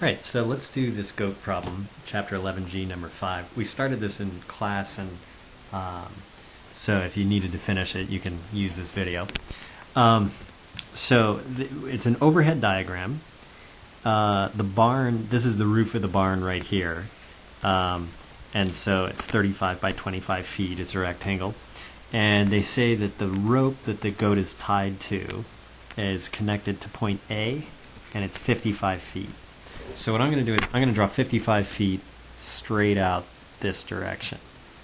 Right, so let's do this goat problem, chapter 11G, number 5. We started this in class, and so if you needed to finish it, you can use this video. It's an overhead diagram. The barn, this is the roof of the barn right here. And so it's 35 by 25 feet. It's a rectangle. And they say that the rope that the goat is tied to is connected to point A, and it's 55 feet. So what I'm going to do is I'm going to draw 55 feet straight out this direction.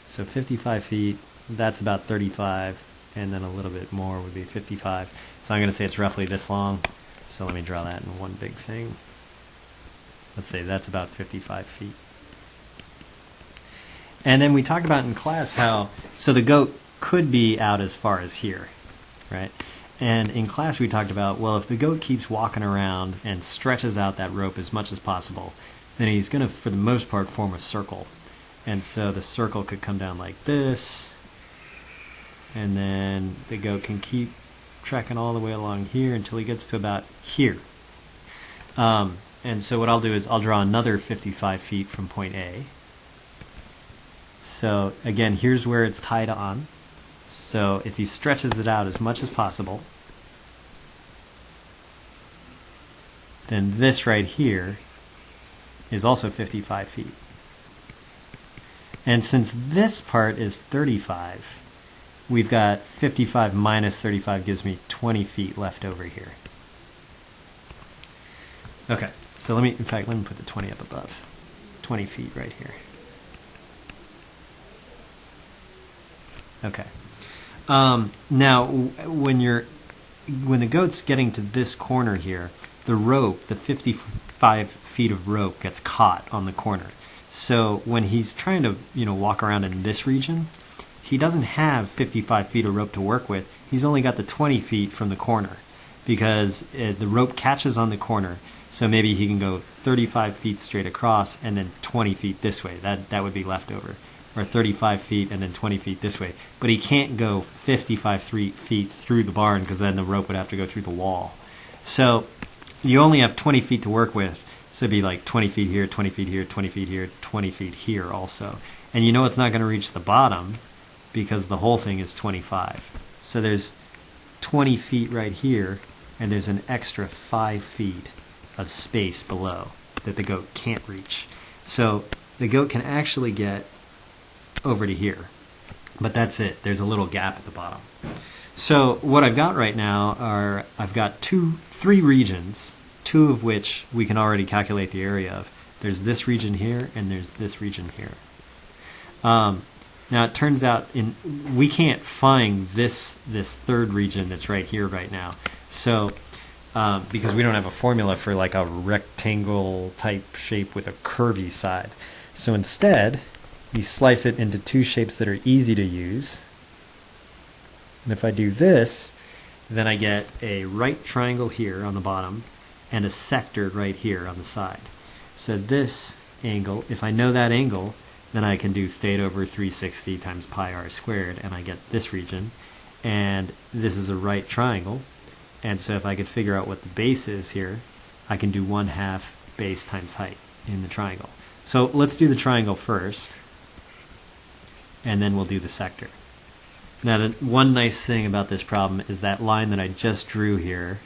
So 55 feet, that's about 35, and then a little bit more would be 55. So I'm going to say it's roughly this long. So let me draw that in one big thing. Let's say that's about 55 feet. And then we talked about in class how, so the goat could be out as far as here, right? And in class we talked about, well, if the goat keeps walking around and stretches out that rope as much as possible, then he's going to, for the most part, form a circle. And so the circle could come down like this, and then the goat can keep trekking all the way along here until he gets to about here. And so what I'll do is I'll draw another 55 feet from point A. So again, here's where it's tied on. So if he stretches it out as much as possible, then this right here is also 55 feet. And since this part is 35, we've got 55 minus 35 gives me 20 feet left over here. Okay, so let me put the 20 up above. 20 feet right here. Okay. Now, when the goat's getting to this corner here, the rope, the 55 feet of rope, gets caught on the corner. So when he's trying to, walk around in this region, he doesn't have 55 feet of rope to work with. He's only got the 20 feet from the corner because the rope catches on the corner. So maybe he can go 35 feet straight across and then 20 feet this way. That would be leftover. Or 35 feet and then 20 feet this way. But he can't go 55 feet through the barn because then the rope would have to go through the wall. So you only have 20 feet to work with. So it'd be like 20 feet here, 20 feet here, 20 feet here, 20 feet here also. And you know it's not going to reach the bottom because the whole thing is 25. So there's 20 feet right here, and there's an extra 5 feet of space below that the goat can't reach. So the goat can actually get over to here, but that's it. There's a little gap at the bottom. So what I've got right now are I've got three regions, two of which we can already calculate the area of. There's this region here and there's this region here. Now it turns out we can't find this third region that's right here right now. So because we don't have a formula for like a rectangle type shape with a curvy side. So instead, you slice it into two shapes that are easy to use. And if I do this, then I get a right triangle here on the bottom and a sector right here on the side. So this angle, if I know that angle, then I can do theta over 360 times pi r squared, and I get this region. And this is a right triangle. And so if I could figure out what the base is here, I can do 1/2 base times height in the triangle. So let's do the triangle first, and then we'll do the sector. Now, the one nice thing about this problem is that line that I just drew here,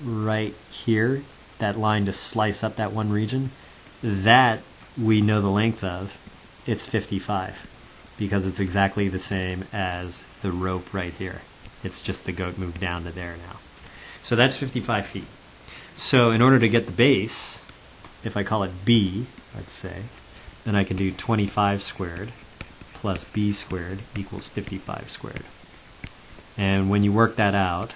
right here, that line to slice up that one region, that we know the length of. It's 55 because it's exactly the same as the rope right here. It's just the goat moved down to there now. So that's 55 feet. So in order to get the base, if I call it B, let's say, then I can do 25 squared plus B squared equals 55 squared. And when you work that out,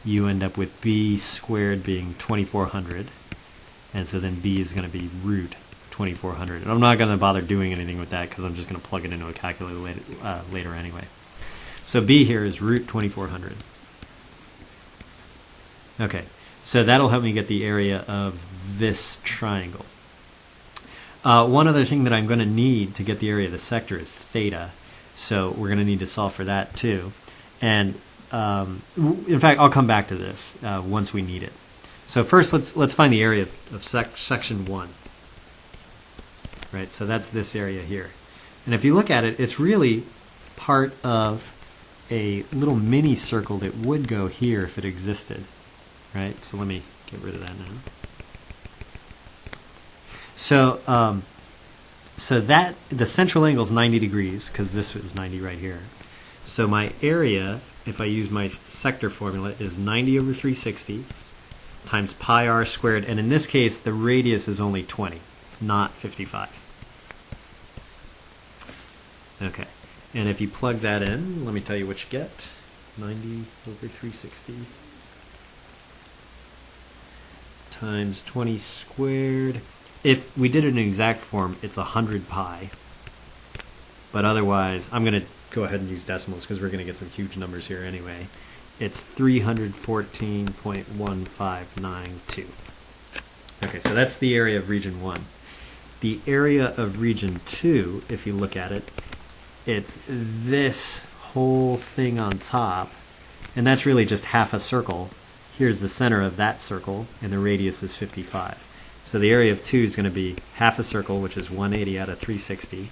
you end up with B squared being 2400. And so then B is going to be root 2400. And I'm not going to bother doing anything with that because I'm just going to plug it into a calculator later anyway. So B here is root 2400. Okay, so that'll help me get the area of this triangle. One other thing that I'm going to need to get the area of the sector is theta. So we're going to need to solve for that too. And in fact, I'll come back to this once we need it. So first, let's find the area of section 1. Right, so that's this area here. And if you look at it, it's really part of a little mini circle that would go here if it existed. Right, so let me get rid of that now. So, so that the central angle is 90 degrees because this is 90 right here. So my area, if I use my sector formula, is 90 over 360 times pi r squared, and in this case the radius is only 20, not 55. Okay, and if you plug that in, let me tell you what you get. 90 over 360 times 20 squared. If we did it in exact form, it's 100 pi. But otherwise, I'm going to go ahead and use decimals because we're going to get some huge numbers here anyway. It's 314.1592. Okay, so that's the area of region 1. The area of region 2, if you look at it, it's this whole thing on top, and that's really just half a circle. Here's the center of that circle, and the radius is 55. So the area of 2 is going to be half a circle, which is 180 out of 360,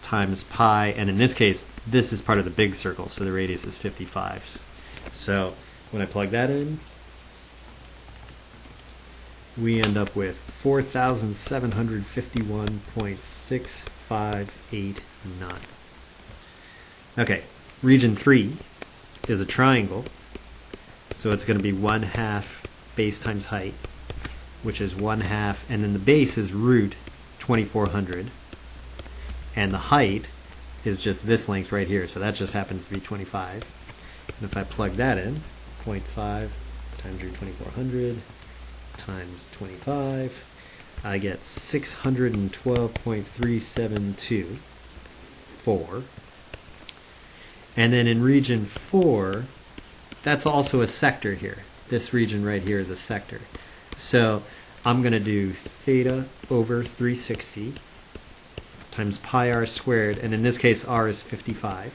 times pi, and in this case, this is part of the big circle, so the radius is 55. So when I plug that in, we end up with 4,751.6589. Okay, region 3 is a triangle, so it's going to be 1/2 base times height, which is 1/2, and then the base is root 2400, and the height is just this length right here, so that just happens to be 25. And if I plug that in, 0.5 times root 2400 times 25, I get 612.3724. And then in region 4, that's also a sector here. This region right here is a sector. So I'm going to do theta over 360 times pi r squared, and in this case r is 55.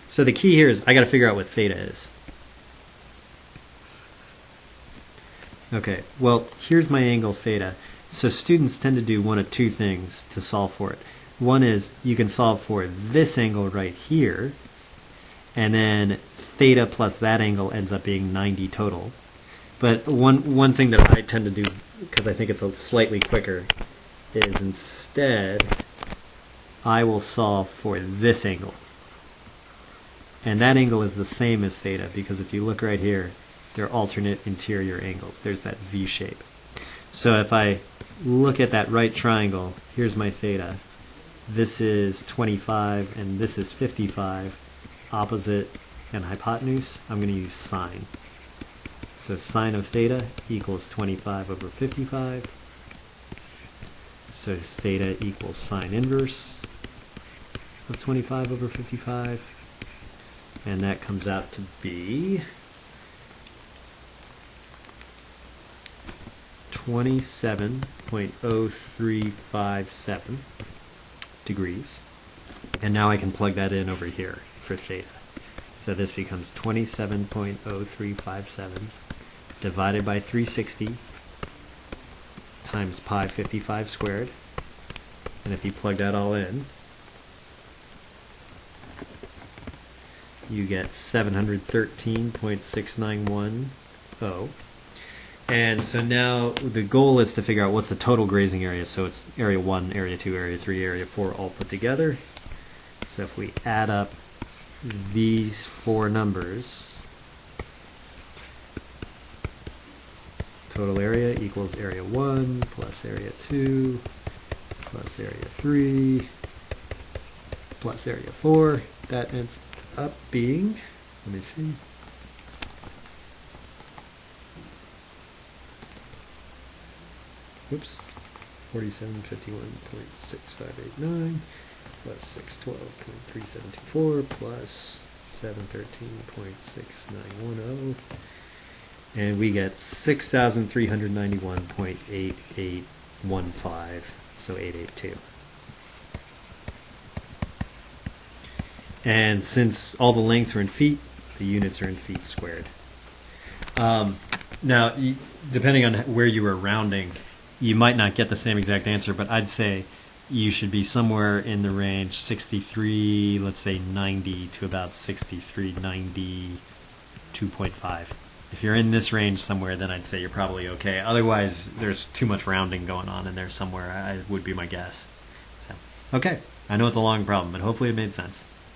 So the key here is I got to figure out what theta is. Okay, well, here's my angle theta. So students tend to do one of two things to solve for it. One is you can solve for this angle right here, and then theta plus that angle ends up being 90 total. But one thing that I tend to do, because I think it's a slightly quicker, is instead I will solve for this angle. And that angle is the same as theta, because if you look right here, they're alternate interior angles. There's that Z shape. So if I look at that right triangle, here's my theta. This is 25 and this is 55. Opposite and hypotenuse, I'm going to use sine. So sine of theta equals 25 over 55. So theta equals sine inverse of 25 over 55. And that comes out to be 27.0357 degrees. And now I can plug that in over here for theta. So this becomes 27.0357 divided by 360 times pi 55 squared. And if you plug that all in, you get 713.6910. And so now the goal is to figure out what's the total grazing area. So it's area 1, area 2, area 3, area 4 all put together. So if we add up these four numbers, total area equals area 1 plus area 2 plus area 3 plus area 4. That ends up being, let me see, oops, 4751.6589 plus 612.3724 plus 713.6910, and we get 6,391.8815, so 882. And since all the lengths are in feet, the units are in feet squared. Now, depending on where you were rounding, you might not get the same exact answer, but I'd say you should be somewhere in the range 63, let's say 90 to about 63, 92.5. If you're in this range somewhere, then I'd say you're probably okay. Otherwise, there's too much rounding going on in there somewhere, would be my guess. So, okay. I know it's a long problem, but hopefully it made sense.